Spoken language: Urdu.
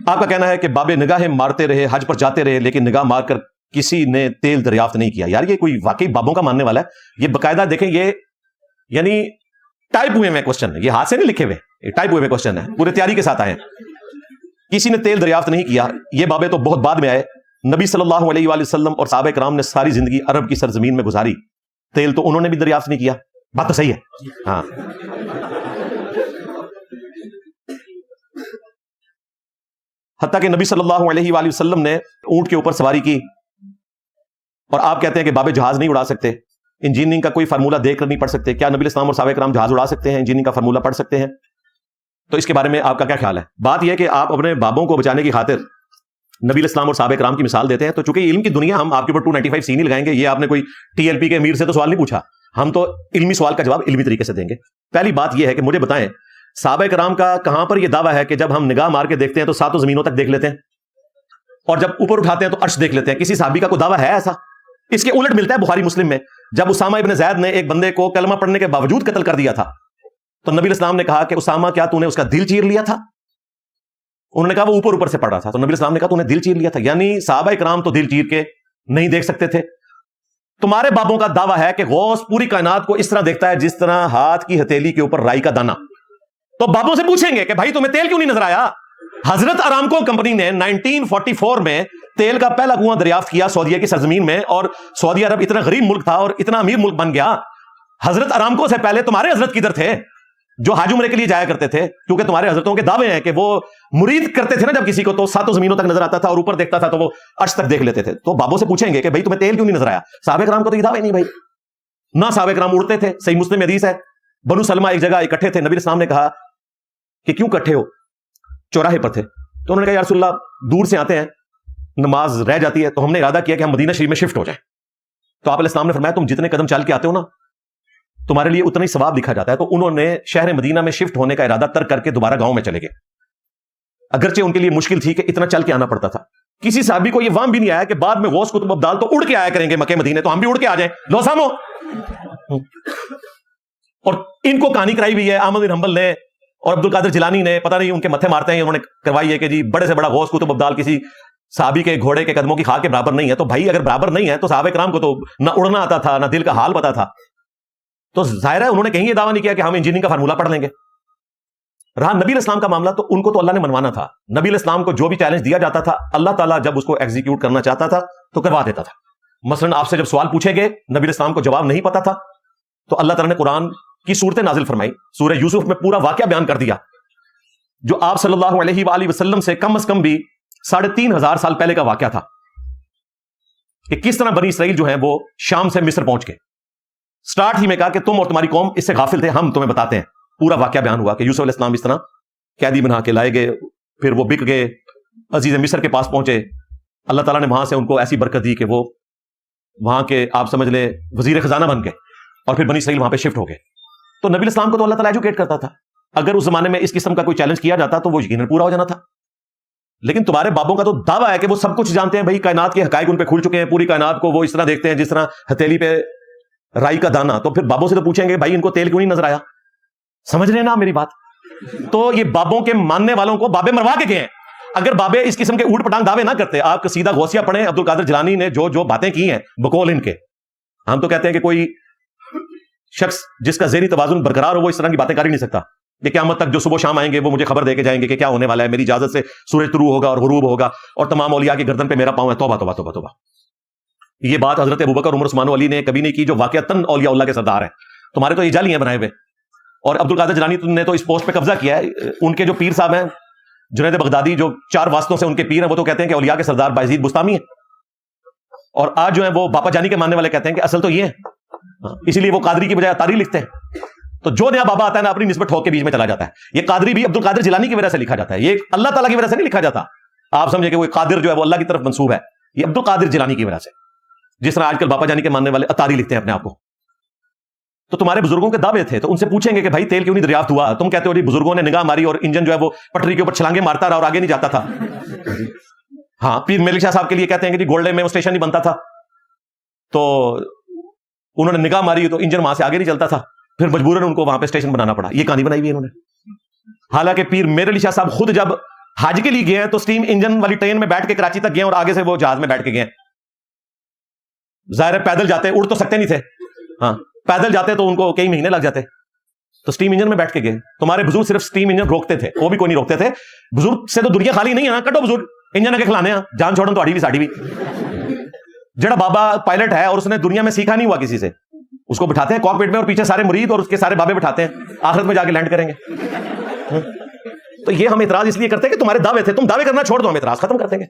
آپ کا کہنا ہے کہ بابے نگاہیں مارتے رہے، حج پر جاتے رہے، لیکن نگاہ مار کر کسی نے تیل دریافت نہیں کیا. یار یہ کوئی واقعی بابوں کا ماننے والا ہے؟ یہ باقاعدہ دیکھیں، یہ یعنی ٹائپ ہوئے میں کوشچن ہے، یہ ہاتھ سے نہیں لکھے ہوئے، یہ ٹائپ ہوئے میں کوشچن ہے، پورے تیاری کے ساتھ آئے ہیں. کسی نے تیل دریافت نہیں کیا. یہ بابے تو بہت بعد میں آئے. نبی صلی اللہ علیہ وآلہ وسلم اور صحابہ کرام نے ساری زندگی عرب کی سرزمین میں گزاری، تیل تو انہوں نے بھی دریافت نہیں کیا. بات تو صحیح ہے. ہاں حتیٰ کہ نبی صلی اللہ علیہ وآلہ وسلم نے اونٹ کے اوپر سواری کی، اور آپ کہتے ہیں کہ بابے جہاز نہیں اڑا سکتے، انجینئرنگ کا کوئی فارمولہ دیکھ کر نہیں پڑھ سکتے. کیا نبی اسلام اور صحابہ کرام جہاز اڑا سکتے ہیں، انجینئرنگ کا فارمولہ پڑھ سکتے ہیں؟ تو اس کے بارے میں آپ کا کیا خیال ہے؟ بات یہ ہے کہ آپ اپنے بابوں کو بچانے کی خاطر نبی اسلام اور صحابہ کرام کی مثال دیتے ہیں. تو چونکہ علم کی دنیا، ہم آپ کے اوپر 295 سی نہیں لگائیں گے. یہ آپ نے کوئی TLP کے امیر سے تو سوال نہیں پوچھا، ہم تو علمی سوال کا جواب علمی طریقے سے دیں گے. پہلی بات یہ ہے کہ مجھے بتائیں صحابہ کرام کا کہاں پر یہ دعویٰ ہے کہ جب ہم نگاہ مار کے دیکھتے ہیں تو ساتوں زمینوں تک دیکھ لیتے ہیں، اور جب اوپر اٹھاتے ہیں تو عرش دیکھ لیتے ہیں؟ کسی صحابی کا کوئی دعویٰ ہے ایسا؟ اس کے الٹ ملتا ہے بخاری مسلم میں. جب اسامہ ابن زید نے ایک بندے کو کلمہ پڑھنے کے باوجود قتل کر دیا تھا، تو نبی اسلام نے کہا کہ اسامہ کیا تو نے اس کا دل چیر لیا تھا؟ انہوں نے کہا وہ اوپر سے پڑھ رہا تھا. تو نبی اسلام نے کہا تو نے دل چیر لیا تھا. یعنی صحابہ کرام تو دل چیر کے نہیں دیکھ سکتے تھے. تمہارے بابوں کا دعویٰ ہے کہ غوث پوری کائنات کو اس طرح دیکھتا ہے جس طرح ہاتھ کی ہتھیلی کے اوپر رائی کا دانا. تو بابوں سے پوچھیں گے کہ بھائی تمہیں تیل کیوں نہیں نظر آیا؟ حضرت ارامکو کمپنی نے 1944 میں تیل کا پہلا کنواں دریافت کیا سعودیہ کی سرزمین میں، اور سعودی عرب اتنا غریب ملک تھا اور اتنا امیر ملک بن گیا. حضرت ارامکو سے پہلے تمہارے حضرت کدھر تھے جو حج عمرے کے لیے جایا کرتے تھے؟ کیونکہ تمہارے حضرتوں کے دعوے ہیں کہ وہ مرید کرتے تھے نا جب کسی کو، تو ساتوں زمینوں تک نظر آتا تھا، اور اوپر دیکھتا تھا تو وہ عرش تک دیکھ لیتے تھے. تو بابوں سے پوچھیں گے کہ بھائی تمہیں تیل کیوں نہیں نظر آیا؟ صحابہ کرام کو تو یہ دعوے نہیں بھائی، نہ صحابہ کرام اڑتے تھے. صحیح مسلم میں حدیث ہے، بنو سلمہ ایک جگہ اکٹھے تھے. نبی اسلام نے کہا کہ کیوں اکٹھے ہو؟ چوراہے پر تھے. تو انہوں نے کہا یا رسول اللہ دور سے آتے ہیں، نماز رہ جاتی ہے، تو ہم نے ارادہ کیا کہ ہم مدینہ شریف میں شفٹ ہو جائیں. تو آپ علیہ السلام نے فرمایا تم جتنے قدم چل کے آتے ہو نا تمہارے لیے اتنا ہی ثواب لکھا جاتا ہے. تو انہوں نے شہر مدینہ میں شفٹ ہونے کا ارادہ ترک کر کے دوبارہ گاؤں میں چلے گئے، اگرچہ ان کے لیے مشکل تھی کہ اتنا چل کے آنا پڑتا تھا. کسی صحابی کو یہ وہم بھی نہیں آیا کہ بعد میں غوث قطب ابدال تو اڑ کے آیا کریں گے مکے مدینے، تو ہم بھی اڑ کے آ جائیں، لو سامو. اور ان کو کہانی کرائی ہوئی ہے احمد بن حنبل نے اور عبد القادر جیلانی نے، پتہ نہیں ان کے متھے مارتے ہیں، انہوں نے کروائی ہے کہ جی بڑے سے بڑا غوث قطب ابدال کسی صحابی کے گھوڑے کے قدموں کی خاک کے برابر نہیں ہے. تو بھائی اگر برابر نہیں ہے تو صحابہ کرام کو تو نہ اڑنا آتا تھا نہ دل کا حال پتا تھا. تو ظاہر ہے انہوں نے کہیں یہ دعویٰ نہیں کیا کہ ہم انجینئرنگ کا فارمولہ پڑھ لیں گے. رہا نبی علیہ السلام کا معاملہ، تو ان کو تو اللہ نے منوانا تھا. نبی علیہ السلام کو جو بھی چیلنج دیا جاتا تھا اللہ تعالیٰ جب اس کو ایگزیکیوٹ کرنا چاہتا تھا تو کروا دیتا تھا. مثلا آپ سے جب سوال پوچھے گئے نبی علیہ السلام کو جواب نہیں پتا تھا تو اللہ تعالیٰ نے قرآن کی صورتیں نازل فرمائی. سورہ یوسف میں پورا واقعہ بیان کر دیا جو آپ صلی اللہ علیہ وآلہ وسلم سے کم از کم بھی 3500 سال پہلے کا واقعہ تھا، کہ کس طرح بنی اسرائیل جو ہیں وہ شام سے مصر پہنچ گئے. سٹارٹ ہی میں کہا کہ تم اور تمہاری قوم اس سے غافل تھے، ہم تمہیں بتاتے ہیں. پورا واقعہ بیان ہوا کہ یوسف علیہ السلام اس طرح قیدی بنا کے لائے گئے، پھر وہ بک گئے، عزیز مصر کے پاس پہنچے. اللہ تعالیٰ نے وہاں سے ان کو ایسی برکت دی کہ وہ وہاں کے آپ سمجھ لیں وزیر خزانہ بن گئے، اور پھر بنی اسرائیل وہاں پہ شفٹ ہو گئے. تو نبی علیہ السلام کو تو اللہ تعالیٰ ایجوکیٹ کرتا تھا. اگر اس زمانے میں اس قسم کا کوئی چیلنج کیا جاتا تو وہ یقیناً پورا ہو جانا تھا. لیکن تمہارے بابوں کا تو دعویٰ ہے کہ وہ سب کچھ جانتے ہیں، بھائی کائنات کے حقائق ان پہ کھل چکے ہیں، پوری کائنات کو وہ اس طرح دیکھتے ہیں جس طرح ہتھیلی پہ رائی کا دانا. تو پھر بابوں سے تو پوچھیں گے بھائی ان کو تیل کیوں نہیں نظر آیا؟ سمجھ رہے ہیں نا میری بات؟ تو یہ بابوں کے ماننے والوں کو بابے مروا کے گئے ہیں. اگر بابے اس قسم کے اوٹ پٹانگ دعوے نہ کرتے، آپ سیدھا غوثیہ پڑھیں، عبد القادر جیلانی نے جو باتیں کی ہیں بقول ان کے، ہم تو کہتے ہیں کہ کوئی شخص جس کا ذہنی توازن برقرار ہو وہ اس طرح کی باتیں کر ہی نہیں سکتا. یہ قیامت تک جو صبح شام آئیں گے وہ مجھے خبر دے کے جائیں گے کہ کیا ہونے والا ہے، میری اجازت سے سورج طلوع ہوگا اور غروب ہوگا اور تمام اولیاء کی گردن پہ میرا پاؤں ہے. توبہ توبہ توبہ توبہ. یہ بات حضرت ابوبکر عمر عثمان و علی نے کبھی نہیں کی جو واقعتاً اولیاء اللہ کے سردار ہیں. تمہارے تو یہ جعلی ہیں بنائے ہوئے. اور عبد القادر جیلانی نے تو اس پوسٹ پہ قبضہ کیا ہے. ان کے جو پیر صاحب ہیں جنید بغدادی، جو 4 واسطوں سے ان کے پیر ہیں، وہ تو کہتے ہیں کہ اولیاء کے سردار بایزید بستامی ہیں. اور آج جو ہیں وہ باپا جانی کے ماننے والے کہتے ہیں کہ اصل تو یہ ہے، اسی لیے وہ قادری کی بجائے اطاری لکھتے ہیں. تو جو نیا بابا آتا ہے نا اپنی نسبت ٹھوک کے بیچ میں چلا جاتا ہے. یہ قادری بھی عبد القادر جیلانی کی وجہ سے لکھا جاتا ہے، یہ اللہ تعالیٰ کی وجہ سے نہیں لکھا جاتا. آپ سمجھے کہ وہ قادر جو ہے وہ اللہ کی طرف منسوب ہے، یہ عبد القادر جیلانی کی وجہ سے، جس طرح آج کل باپا جانی کے ماننے والے اطاری لکھتے ہیں اپنے آپ کو. تو تمہارے بزرگوں کے دعوے تھے، تو ان سے پوچھیں گے کہ بھائی تیل کیوں نہیں دریافت ہوا؟ تم کہتے ہو جی بزرگوں نے نگاہ ماری اور انجن جو ہے وہ پٹری کے اوپر چھلانگے مارتا رہا اور آگے نہیں جاتا تھا. ہاں پیر ملک شاہ صاحب کے لیے کہتے ہیں کہ جی گولڈے میں وہ اسٹیشن نہیں بنتا تھا، تو انہوں نے نگاہ ماری تو انجن وہاں سے آگے نہیں چلتا تھا، پھر مجبوراً ان کو وہاں پہ اسٹیشن بنانا پڑا. یہ کہانی بنائی ہوئی انہوں نے. حالانکہ پیر میر علی شاہ صاحب خود جب حج کے لیے گئے ہیں تو اسٹیم انجن والی ٹرین میں بیٹھ کے کراچی تک گئے ہیں اور آگے سے وہ جہاز میں بیٹھ کے گئے ہیں. ظاہر ہے پیدل جاتے, اڑ تو سکتے نہیں تھے, ہاں پیدل جاتے تو ان کو کئی مہینے لگ جاتے, تو اسٹیم انجن میں بیٹھ کے گئے. تمہارے بزرگ صرف اسٹیم انجن روکتے تھے, وہ بھی کوئی نہیں روکتے تھے. بزرگ سے تو دنیا خالی نہیں ہے نا, کٹو بزرگ انجن کے کھلانے ہیں, جان چھوڑن تو بھی ساڑی بھی. جڑا بابا پائلٹ ہے اور اس نے دنیا میں سیکھا نہیں ہوا کسی سے, اس کو بٹھاتے ہیں کاکپٹ میں اور پیچھے سارے مرید اور اس کے سارے بابے بٹھاتے ہیں, آخرت میں جا کے لینڈ کریں گے. تو یہ ہم اعتراض اس لیے کرتے ہیں کہ تمہارے دعوے تھے, تم دعوے کرنا چھوڑ دو, ہم اعتراض ختم کر دیں گے.